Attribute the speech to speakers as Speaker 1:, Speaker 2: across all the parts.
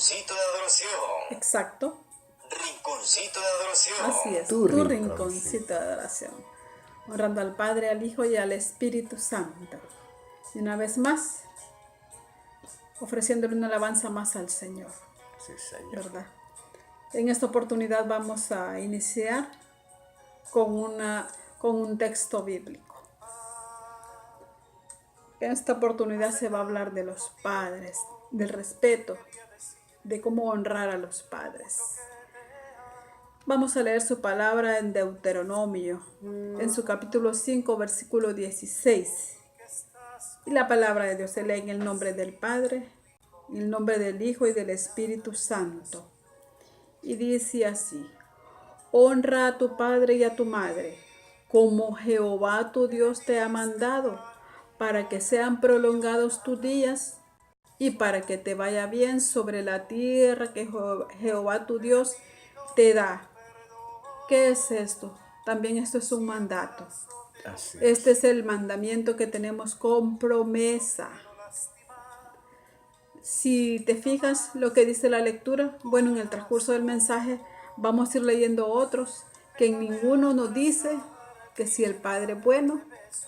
Speaker 1: rinconcito de adoración.
Speaker 2: Exacto.
Speaker 1: Rinconcito de adoración.
Speaker 2: Así es,
Speaker 3: Tu
Speaker 2: tu
Speaker 3: rinconcito.
Speaker 2: rinconcito de adoración. Honrando al Padre, al Hijo y al Espíritu Santo. Y una vez más, ofreciéndole una alabanza más al Señor,
Speaker 3: Sí, Señor.
Speaker 2: ¿verdad? En esta oportunidad vamos a iniciar con un texto bíblico. En esta oportunidad se va a hablar de los padres, del respeto, de cómo honrar a los padres. Vamos a leer su palabra en Deuteronomio, en su capítulo 5, versículo 16. Y la palabra de Dios se lee en el nombre del Padre, en el nombre del Hijo y del Espíritu Santo. Y dice así: honra a tu padre y a tu madre, como Jehová tu Dios te ha mandado, para que sean prolongados tus días y para que te vaya bien sobre la tierra que Jehová tu Dios te da. ¿Qué es esto? También esto es un mandato.
Speaker 3: Así es.
Speaker 2: Este es el mandamiento que tenemos con promesa. Si te fijas lo que dice la lectura, bueno, en el transcurso del mensaje vamos a ir leyendo otros, que en ninguno nos dice que si el padre es bueno,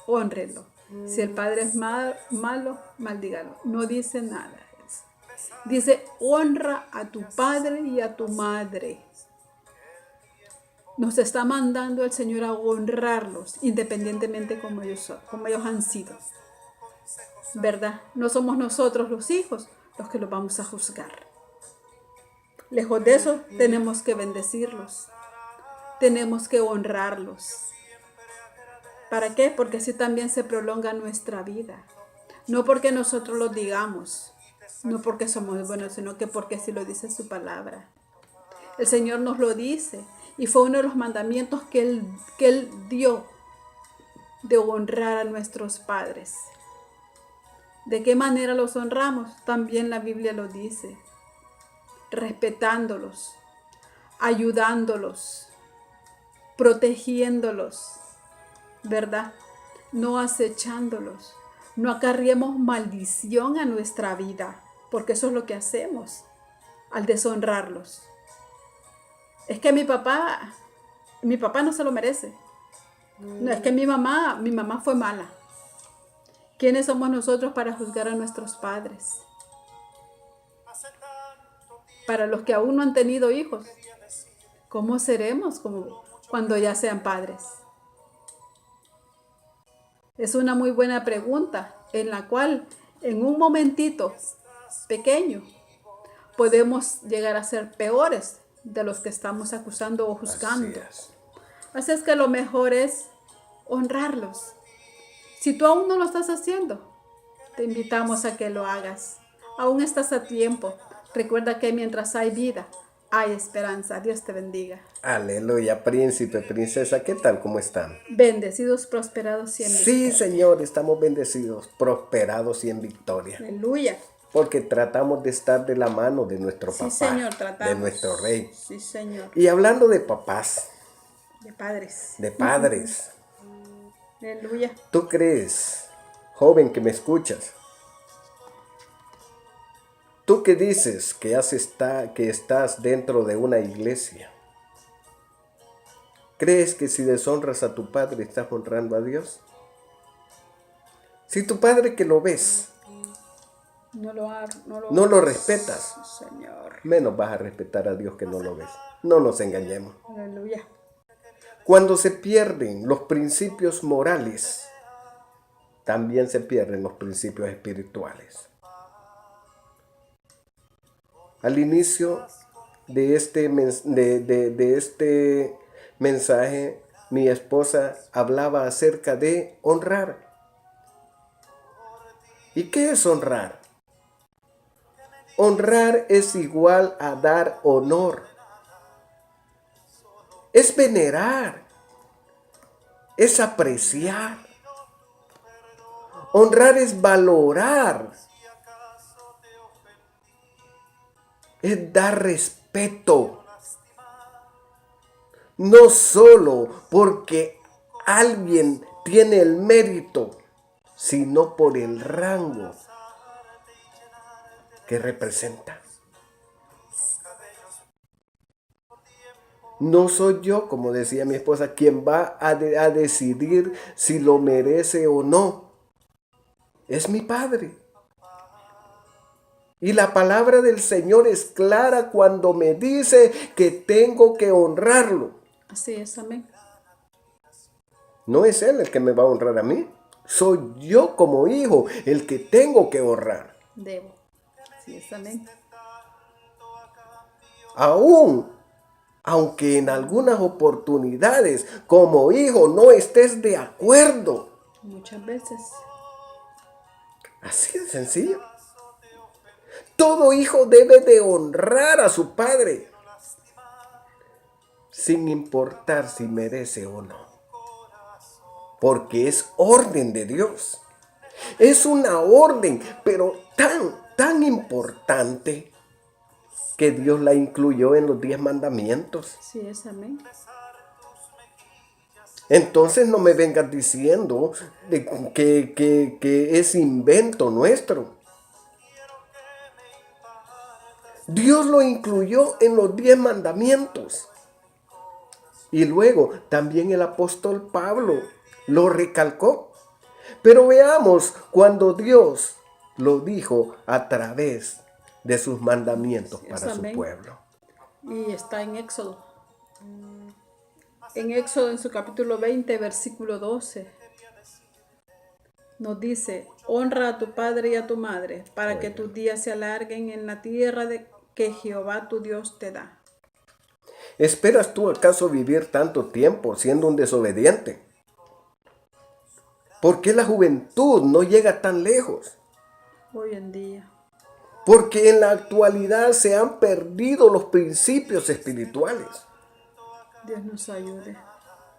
Speaker 2: honrenlo. Si el padre es malo, maldígalo. No dice nada. Dice, honra a tu padre y a tu madre. Nos está mandando el Señor a honrarlos, independientemente como ellos han sido. ¿Verdad? No somos nosotros los hijos los que los vamos a juzgar. Lejos de eso, tenemos que bendecirlos. Tenemos que honrarlos. ¿Para qué? Porque así también se prolonga nuestra vida. No porque nosotros lo digamos, no porque somos buenos, sino que porque así lo dice su palabra. El Señor nos lo dice y fue uno de los mandamientos que Él dio de honrar a nuestros padres. ¿De qué manera los honramos? También la Biblia lo dice. Respetándolos, ayudándolos, protegiéndolos, ¿verdad? No acechándolos. No acarriemos maldición a nuestra vida, porque eso es lo que hacemos al deshonrarlos. Es que mi papá no se lo merece. No, es que mi mamá fue mala. ¿Quiénes somos nosotros para juzgar a nuestros padres? Para los que aún no han tenido hijos, ¿cómo seremos cuando ya sean padres? Es una muy buena pregunta en la cual en un momentito pequeño podemos llegar a ser peores de los que estamos acusando o juzgando. Así es que lo mejor es honrarlos. Si tú aún no lo estás haciendo, te invitamos a que lo hagas. Aún estás a tiempo. Recuerda que mientras hay vida, hay esperanza. Dios te bendiga.
Speaker 3: Aleluya, príncipe, princesa, ¿qué tal? ¿Cómo están?
Speaker 2: Bendecidos, prosperados y en victoria.
Speaker 3: Sí, Señor, estamos bendecidos, prosperados y en victoria.
Speaker 2: Aleluya.
Speaker 3: Porque tratamos de estar de la mano de nuestro
Speaker 2: Sí,
Speaker 3: papá,
Speaker 2: Señor, tratamos.
Speaker 3: de nuestro rey.
Speaker 2: Sí, Señor.
Speaker 3: Y hablando de papás,
Speaker 2: De padres.
Speaker 3: de padres,
Speaker 2: Aleluya.
Speaker 3: ¿tú crees, joven que me escuchas? Tú que dices que estás dentro de una iglesia, ¿crees que si deshonras a tu padre estás honrando a Dios? Si tu padre que lo ves
Speaker 2: No
Speaker 3: lo respetas,
Speaker 2: Señor.
Speaker 3: menos vas a respetar a Dios que no lo ves. No nos engañemos.
Speaker 2: Aleluya.
Speaker 3: Cuando se pierden los principios morales, también se pierden los principios espirituales. Al inicio de este mensaje, mi esposa hablaba acerca de honrar. ¿Y qué es honrar? Honrar es igual a dar honor. Es venerar. Es apreciar. Honrar es valorar. Es dar respeto. No solo porque alguien tiene el mérito, sino por el rango que representa. No soy yo, como decía mi esposa, quien va a decidir si lo merece o no. Es mi Padre. Y la palabra del Señor es clara cuando me dice que tengo que honrarlo.
Speaker 2: Así es, amén.
Speaker 3: No es Él el que me va a honrar a mí. Soy yo como hijo el que tengo que honrar.
Speaker 2: Debo. Así es, amén.
Speaker 3: Aunque en algunas oportunidades como hijo no estés de acuerdo.
Speaker 2: Muchas veces.
Speaker 3: Así de sencillo. Todo hijo debe de honrar a su padre, sin importar si merece o no, porque es orden de Dios. Es una orden, pero tan importante que Dios la incluyó en los 10 mandamientos.
Speaker 2: Así es, amén.
Speaker 3: Entonces no me vengas diciendo que es invento nuestro. Dios lo incluyó en los 10 mandamientos. Y luego también el apóstol Pablo lo recalcó. Pero veamos cuando Dios lo dijo a través de sus mandamientos para su pueblo.
Speaker 2: Y está en Éxodo. En Éxodo, en su capítulo 20, versículo 12, nos dice: honra a tu padre y a tu madre, para que tus días se alarguen en la tierra que Jehová tu Dios te da.
Speaker 3: ¿Esperas tú acaso vivir tanto tiempo siendo un desobediente? ¿Por qué la juventud no llega tan lejos?
Speaker 2: Hoy en día.
Speaker 3: Porque en la actualidad se han perdido los principios espirituales.
Speaker 2: Dios nos ayude.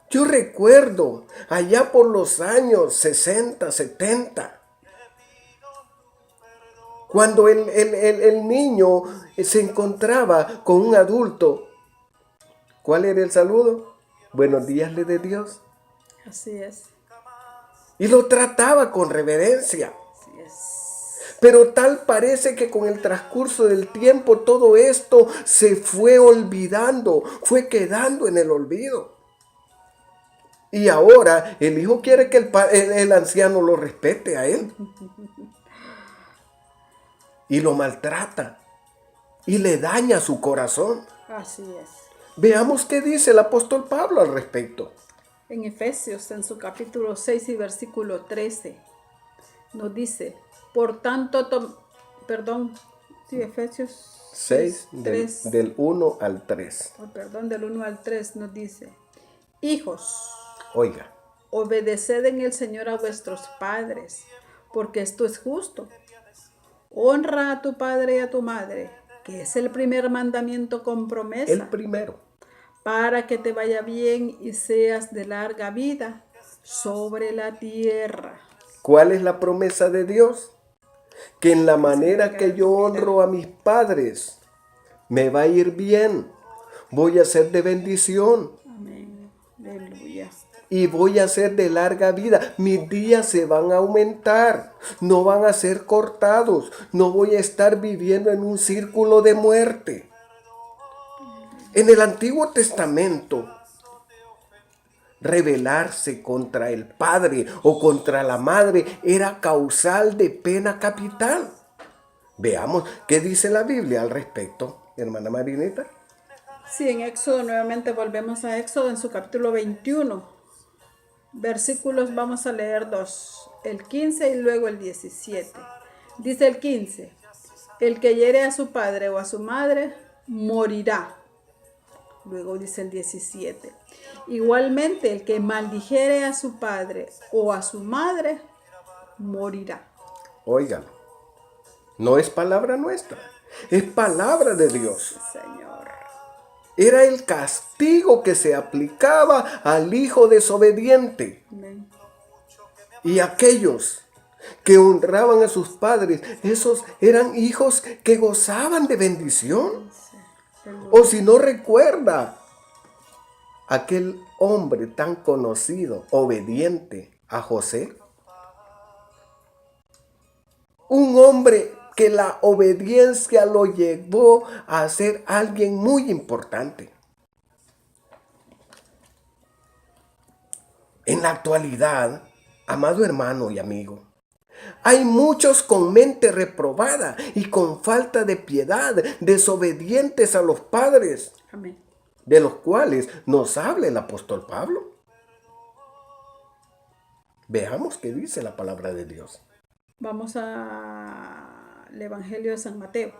Speaker 3: Yo recuerdo allá por los años 60, 70, cuando el niño se encontraba con un adulto. ¿Cuál era el saludo? Buenos días, le de Dios.
Speaker 2: Así es.
Speaker 3: Y lo trataba con reverencia.
Speaker 2: Así es.
Speaker 3: Pero tal parece que con el transcurso del tiempo todo esto se fue olvidando, fue quedando en el olvido. Y ahora el hijo quiere que el anciano lo respete a él. Y lo maltrata. Y le daña su corazón.
Speaker 2: Así es.
Speaker 3: Veamos qué dice el apóstol Pablo al respecto.
Speaker 2: En Efesios, en su capítulo 6 y versículo 13, nos dice: por tanto, Efesios
Speaker 3: 6
Speaker 2: 3,
Speaker 3: del 1 al 3.
Speaker 2: del 1 al 3 nos dice: hijos,
Speaker 3: Oiga.
Speaker 2: obedeced en el Señor a vuestros padres, porque esto es justo. Honra a tu padre y a tu madre, que es el primer mandamiento con promesa.
Speaker 3: El primero.
Speaker 2: Para que te vaya bien y seas de larga vida sobre la tierra.
Speaker 3: ¿Cuál es la promesa de Dios? Que en la manera que yo honro a mis padres, me va a ir bien. Voy a ser de bendición.
Speaker 2: Amén. Aleluya.
Speaker 3: Y voy a ser de larga vida. Mis días se van a aumentar. No van a ser cortados. No voy a estar viviendo en un círculo de muerte. En el Antiguo Testamento, rebelarse contra el padre o contra la madre era causal de pena capital. Veamos qué dice la Biblia al respecto, hermana Marineta.
Speaker 2: Sí, en Éxodo, nuevamente volvemos a Éxodo en su capítulo 21. Versículos, vamos a leer 2, el 15 y luego el 17. Dice el 15: el que hiere a su padre o a su madre, morirá. Luego dice el 17: igualmente el que maldijere a su padre o a su madre, morirá.
Speaker 3: Óigalo, no es palabra nuestra, es palabra de Dios.
Speaker 2: Señor.
Speaker 3: Era el castigo que se aplicaba al hijo desobediente.
Speaker 2: Amén.
Speaker 3: Y aquellos que honraban a sus padres, esos eran hijos que gozaban de bendición. O si no recuerda, aquel hombre tan conocido, obediente a José. Un hombre que la obediencia lo llevó a ser alguien muy importante. En la actualidad, amado hermano y amigo, hay muchos con mente reprobada y con falta de piedad, desobedientes a los padres,
Speaker 2: Amén.
Speaker 3: de los cuales nos habla el apóstol Pablo. Veamos qué dice la palabra de Dios.
Speaker 2: Vamos al Evangelio de San Mateo.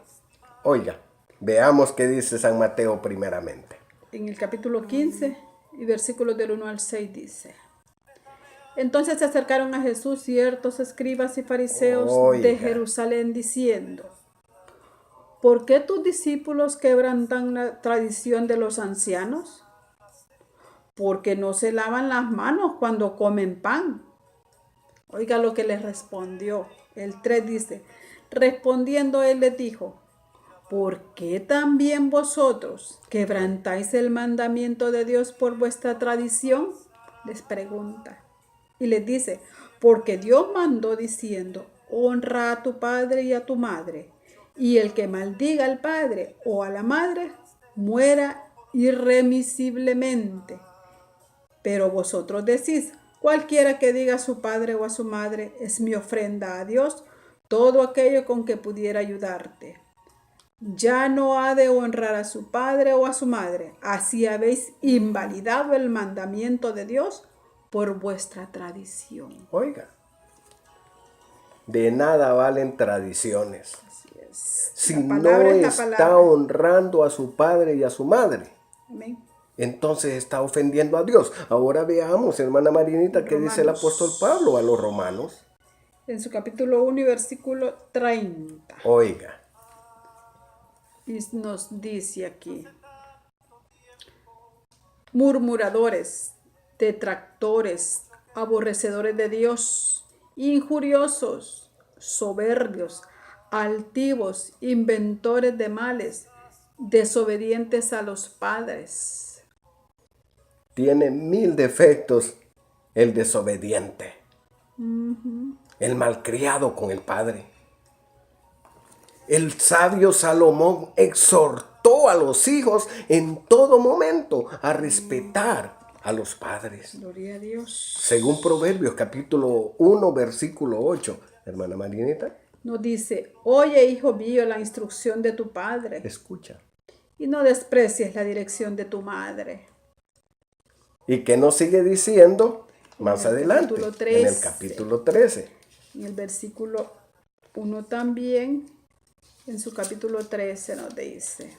Speaker 3: Oiga, veamos qué dice San Mateo primeramente.
Speaker 2: En el capítulo 15 y versículos del 1 al 6 dice: Entonces se acercaron a Jesús ciertos escribas y fariseos de
Speaker 3: Oiga.
Speaker 2: Jerusalén diciendo: ¿Por qué tus discípulos quebrantan la tradición de los ancianos? Porque no se lavan las manos cuando comen pan. Oiga lo que les respondió. El 3 dice: Respondiendo él les dijo: ¿Por qué también vosotros quebrantáis el mandamiento de Dios por vuestra tradición? Les pregunta. Y les dice: Porque Dios mandó diciendo: Honra a tu padre y a tu madre, y el que maldiga al padre o a la madre, muera irremisiblemente. Pero vosotros decís: Cualquiera que diga a su padre o a su madre, es mi ofrenda a Dios, todo aquello con que pudiera ayudarte. Ya no ha de honrar a su padre o a su madre. Así habéis invalidado el mandamiento de Dios por vuestra tradición.
Speaker 3: Oiga, de nada valen tradiciones
Speaker 2: Así es.
Speaker 3: si
Speaker 2: La
Speaker 3: no
Speaker 2: palabra es la
Speaker 3: está
Speaker 2: palabra.
Speaker 3: honrando a su padre y a su madre.
Speaker 2: Amén.
Speaker 3: Entonces está ofendiendo a Dios. Ahora veamos, hermana Marinita, qué dice el
Speaker 2: Romanos.
Speaker 3: apóstol Pablo a los romanos.
Speaker 2: En su capítulo 1 y versículo 30.
Speaker 3: Oiga,
Speaker 2: Y nos dice aquí: murmuradores, detractores, aborrecedores de Dios, injuriosos, soberbios, altivos, inventores de males, desobedientes a los padres.
Speaker 3: tiene 1000 defectos el desobediente, el malcriado con el padre. El sabio Salomón exhortó a los hijos en todo momento a respetar a los padres.
Speaker 2: Gloria a Dios.
Speaker 3: Según Proverbios capítulo 1 versículo 8, hermana Marinita,
Speaker 2: Nos dice: Oye, hijo mío, la instrucción de tu padre,
Speaker 3: escucha.
Speaker 2: y no desprecies la dirección de tu madre.
Speaker 3: Y que nos sigue diciendo más
Speaker 2: En el
Speaker 3: adelante,
Speaker 2: capítulo
Speaker 3: en
Speaker 2: 13.
Speaker 3: el capítulo 13.
Speaker 2: En el versículo 1 también, en su capítulo 13 nos dice: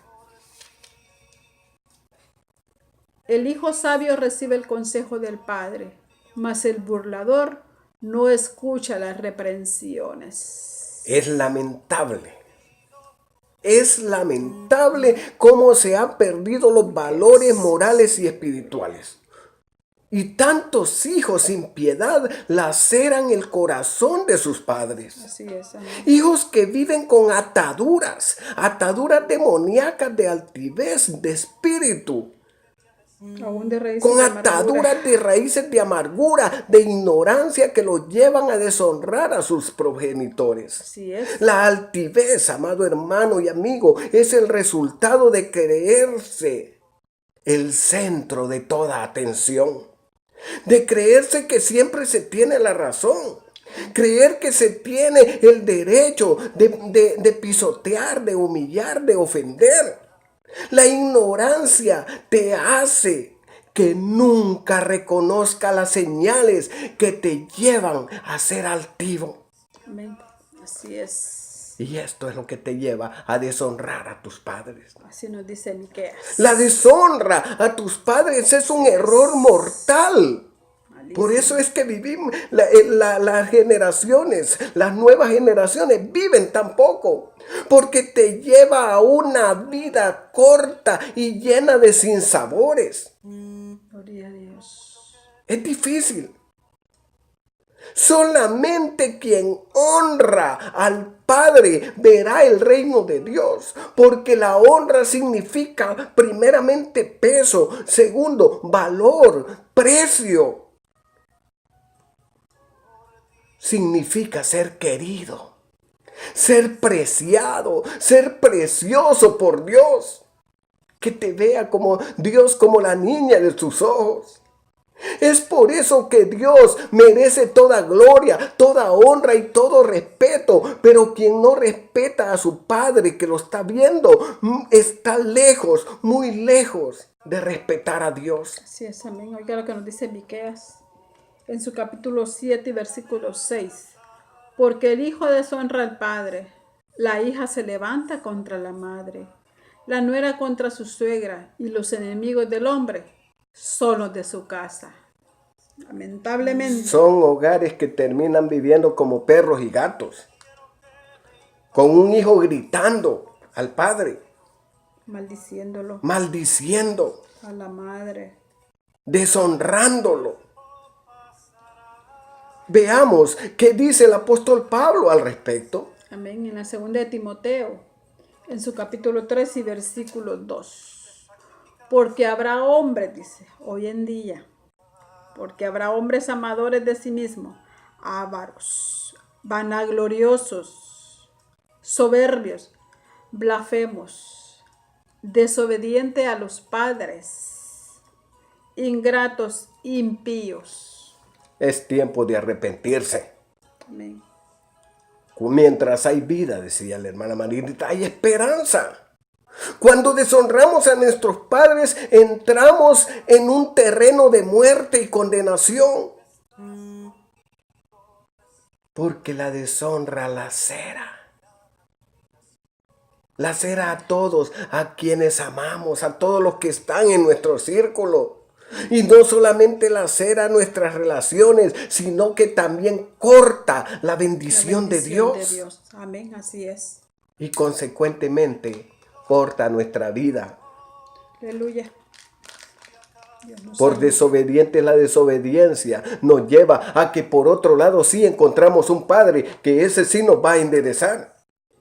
Speaker 2: El hijo sabio recibe el consejo del padre, mas el burlador no escucha las reprensiones.
Speaker 3: Es lamentable cómo se han perdido los valores morales y espirituales. Y tantos hijos sin piedad laceran el corazón de sus padres.
Speaker 2: Así es, amén.
Speaker 3: Hijos que viven con ataduras demoníacas de altivez, de espíritu,
Speaker 2: Aún de raíces
Speaker 3: con
Speaker 2: de amargura.
Speaker 3: ataduras de raíces de amargura, de ignorancia que los llevan a deshonrar a sus progenitores.
Speaker 2: Así es.
Speaker 3: La altivez, amado hermano y amigo, es el resultado de creerse el centro de toda atención, de creerse que siempre se tiene la razón, creer que se tiene el derecho de pisotear, de humillar, de ofender. La ignorancia te hace que nunca reconozca las señales que te llevan a ser altivo.
Speaker 2: Amén. Así es.
Speaker 3: Y esto es lo que te lleva a deshonrar a tus padres.
Speaker 2: Así nos dice Miqueas.
Speaker 3: La deshonra a tus padres es un error mortal. Por eso es que vivimos, las generaciones, las nuevas generaciones viven tan poco. Porque te lleva a una vida corta y llena de sinsabores.
Speaker 2: Gloria a Dios.
Speaker 3: Es difícil. Solamente quien honra al Padre verá el reino de Dios, porque la honra significa primeramente peso, segundo valor, precio. Significa ser querido, ser preciado, ser precioso por Dios. Que te vea como Dios, como la niña de sus ojos. Es por eso que Dios merece toda gloria, toda honra y todo respeto. Pero quien no respeta a su Padre que lo está viendo, está lejos, muy lejos de respetar a Dios.
Speaker 2: Así es, amén. Oiga lo que nos dice Miqueas en su capítulo 7 y versículo 6. Porque el hijo deshonra al padre, la hija se levanta contra la madre, la nuera contra su suegra, y los enemigos del hombre son los de su casa. Lamentablemente.
Speaker 3: Son hogares que terminan viviendo como perros y gatos, con un hijo gritando al padre,
Speaker 2: Maldiciéndolo
Speaker 3: maldiciendo,
Speaker 2: a la madre.
Speaker 3: deshonrándolo. Veamos qué dice el apóstol Pablo al respecto.
Speaker 2: Amén. En la segunda de Timoteo, en su capítulo 3 y versículo 2. Porque habrá hombres, dice, hoy en día, porque habrá hombres amadores de sí mismos, ávaros, vanagloriosos, soberbios, blasfemos, desobedientes a los padres, ingratos, impíos.
Speaker 3: Es tiempo de arrepentirse.
Speaker 2: Amén.
Speaker 3: Mientras hay vida, decía la hermana Marinita, hay esperanza. Cuando deshonramos a nuestros padres, entramos en un terreno de muerte y condenación. Porque la deshonra lacera. Lacera a todos, a quienes amamos, a todos los que están en nuestro círculo. Y no solamente lacera nuestras relaciones, sino que también corta la bendición de Dios.
Speaker 2: Amén, así es.
Speaker 3: Y consecuentemente corta nuestra vida.
Speaker 2: Aleluya.
Speaker 3: Por desobedientes, la desobediencia nos lleva a que por otro lado sí encontramos un Padre, que ese sí nos va a enderezar.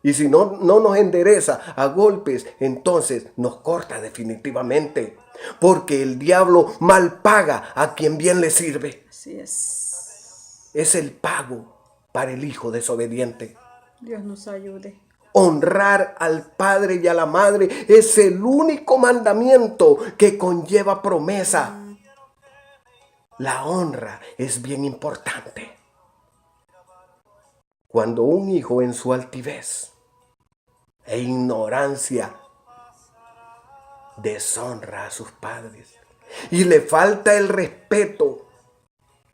Speaker 3: Y si no nos endereza a golpes, entonces nos corta definitivamente. Porque el diablo mal paga a quien bien le sirve.
Speaker 2: Así es.
Speaker 3: Es el pago para el hijo desobediente.
Speaker 2: Dios nos ayude.
Speaker 3: Honrar al padre y a la madre es el único mandamiento que conlleva promesa. La honra es bien importante. Cuando un hijo en su altivez e ignorancia deshonra a sus padres y le falta el respeto,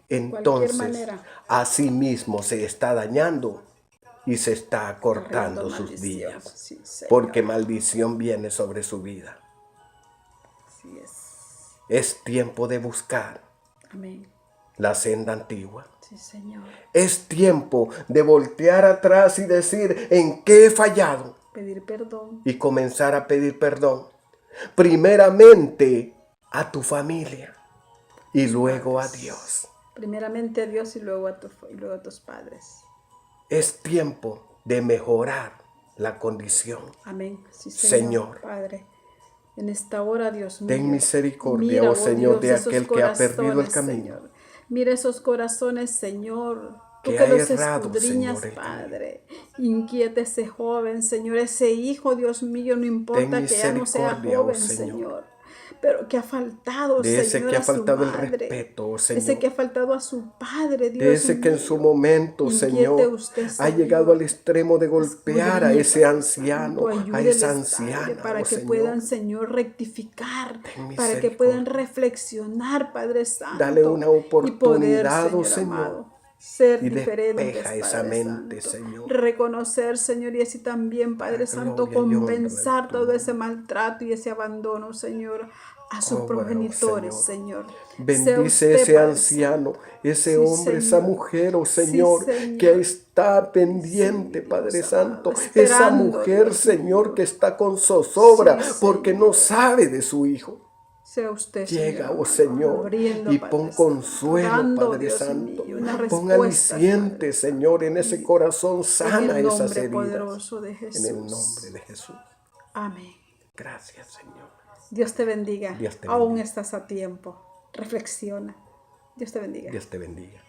Speaker 3: entonces a sí mismo se está dañando y se está cortando sus días,
Speaker 2: sí,
Speaker 3: porque maldición viene sobre su vida.
Speaker 2: Así es.
Speaker 3: Es tiempo de buscar
Speaker 2: Amén.
Speaker 3: la senda antigua.
Speaker 2: Sí, Señor.
Speaker 3: Es tiempo de voltear atrás y decir en qué he fallado.
Speaker 2: Pedir perdón.
Speaker 3: Y comenzar a pedir perdón. Primeramente a tu familia y luego a Dios.
Speaker 2: Primeramente a Dios y luego a tus padres.
Speaker 3: Es tiempo de mejorar la condición.
Speaker 2: Amén. Sí,
Speaker 3: Señor.
Speaker 2: Padre, en esta hora, Dios mío,
Speaker 3: ten misericordia,
Speaker 2: mira,
Speaker 3: oh Señor,
Speaker 2: Dios,
Speaker 3: de aquel que ha perdido el camino.
Speaker 2: Señor. Mira esos corazones, Señor. Tú
Speaker 3: que
Speaker 2: que
Speaker 3: ha
Speaker 2: los
Speaker 3: errado,
Speaker 2: escudriñas,
Speaker 3: Señor,
Speaker 2: Padre. Inquieta ese joven, Señor, ese hijo, Dios mío, no importa que ya no sea joven, Señor. Pero que ha faltado,
Speaker 3: de ese
Speaker 2: Señor,
Speaker 3: que ha
Speaker 2: a su
Speaker 3: faltado el
Speaker 2: madre,
Speaker 3: respeto, Señor.
Speaker 2: ese que ha faltado a su padre, Dios
Speaker 3: de ese
Speaker 2: mío.
Speaker 3: que en su momento, Señor,
Speaker 2: usted,
Speaker 3: ha
Speaker 2: Señor,
Speaker 3: llegado al extremo de golpear a ese anciano, a
Speaker 2: ayúdeles,
Speaker 3: esa
Speaker 2: Padre,
Speaker 3: anciana,
Speaker 2: para
Speaker 3: oh
Speaker 2: que
Speaker 3: Señor.
Speaker 2: puedan, Señor, rectificar,
Speaker 3: Ten
Speaker 2: para que puedan
Speaker 3: misericordia.
Speaker 2: reflexionar, Padre Santo.
Speaker 3: Dale una oportunidad,
Speaker 2: y poder,
Speaker 3: oh
Speaker 2: Señor,
Speaker 3: Señor,
Speaker 2: amado, ser
Speaker 3: y
Speaker 2: diferentes,
Speaker 3: despeja esa
Speaker 2: Padre
Speaker 3: mente,
Speaker 2: Santo.
Speaker 3: Señor.
Speaker 2: Reconocer, Señor, y así también, Padre Santo,
Speaker 3: gloria y honra
Speaker 2: compensar
Speaker 3: a
Speaker 2: todo ese maltrato y ese abandono, Señor, a sus
Speaker 3: Obra, oh
Speaker 2: progenitores,
Speaker 3: Señor.
Speaker 2: Señor.
Speaker 3: Bendice
Speaker 2: Usted,
Speaker 3: ese
Speaker 2: Padre
Speaker 3: anciano,
Speaker 2: Santo.
Speaker 3: ese
Speaker 2: Sí,
Speaker 3: hombre, esa
Speaker 2: Señor.
Speaker 3: mujer, oh
Speaker 2: Sí,
Speaker 3: Señor,
Speaker 2: Señor.
Speaker 3: que está pendiente,
Speaker 2: Sí,
Speaker 3: Padre
Speaker 2: Dios
Speaker 3: Santo.
Speaker 2: amado,
Speaker 3: Esa
Speaker 2: esperando,
Speaker 3: mujer,
Speaker 2: Dios
Speaker 3: Señor,
Speaker 2: mío.
Speaker 3: que está con zozobra
Speaker 2: Sí,
Speaker 3: porque
Speaker 2: Señor.
Speaker 3: no sabe de su hijo.
Speaker 2: Sea usted,
Speaker 3: Llega,
Speaker 2: Señor,
Speaker 3: oh Señor,
Speaker 2: abriendo,
Speaker 3: y
Speaker 2: Padre
Speaker 3: pon
Speaker 2: Santo,
Speaker 3: consuelo,
Speaker 2: dando,
Speaker 3: Padre
Speaker 2: Dios
Speaker 3: Santo.
Speaker 2: mío, una
Speaker 3: Pon
Speaker 2: respuesta,
Speaker 3: aliciente,
Speaker 2: Padre
Speaker 3: Señor, en ese corazón.
Speaker 2: en
Speaker 3: Sana
Speaker 2: el
Speaker 3: esas
Speaker 2: nombre
Speaker 3: heridas.
Speaker 2: poderoso de Jesús.
Speaker 3: En el nombre de Jesús.
Speaker 2: Amén.
Speaker 3: Gracias, Señor.
Speaker 2: Dios te bendiga.
Speaker 3: Dios te
Speaker 2: Aún
Speaker 3: bendiga.
Speaker 2: estás a tiempo. Reflexiona. Dios te bendiga.
Speaker 3: Dios te bendiga.